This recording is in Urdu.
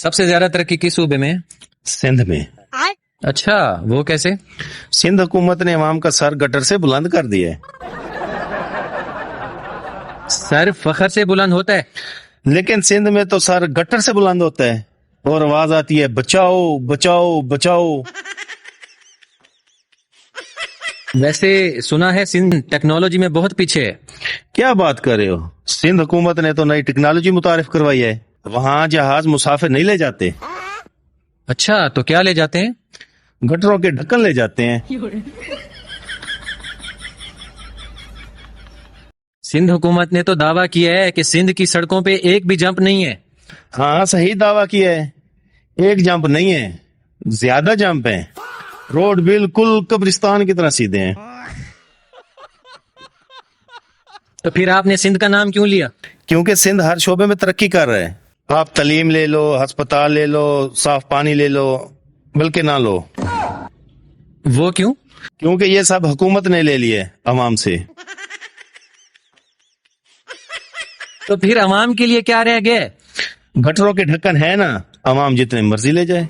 سب سے زیادہ ترقی کس صوبے میں؟ سندھ میں۔ اچھا، وہ کیسے؟ سندھ حکومت نے عوام کا سر گٹر سے بلند کر دیا ہے۔ سر فخر سے بلند ہوتا ہے؟ لیکن سندھ میں تو سر گٹر سے بلند ہوتا ہے اور آواز آتی ہے بچاؤ بچاؤ بچاؤ۔ ویسے سنا ہے سندھ ٹیکنالوجی میں بہت پیچھے ہے۔ کیا بات کر رہے ہو؟ سندھ حکومت نے تو نئی ٹیکنالوجی متعارف کروائی ہے۔ وہاں جہاز مسافر نہیں لے جاتے، اچھا، تو کیا لے جاتے ہیں؟ گٹروں کے ڈھکن لے جاتے ہیں۔ سندھ حکومت نے تو دعویٰ کیا ہے کہ سندھ کی سڑکوں پہ ایک بھی جمپ نہیں ہے۔ ہاں صحیح دعویٰ کیا ہے، ایک جمپ نہیں ہے، زیادہ جمپ ہیں۔ روڈ بالکل قبرستان کی طرح سیدھے ہیں۔ تو پھر آپ نے سندھ کا نام کیوں لیا؟ کیونکہ سندھ ہر شعبے میں ترقی کر رہا ہے۔ آپ تعلیم لے لو، ہسپتال لے لو، صاف پانی لے لو، بلکہ نہ لو۔ وہ کیوں؟ کیونکہ یہ سب حکومت نے لے لیے عوام سے۔ تو پھر عوام کے لیے کیا رہ گیا؟ گٹروں کے ڈھکن ہے نا، عوام جتنے مرضی لے جائے۔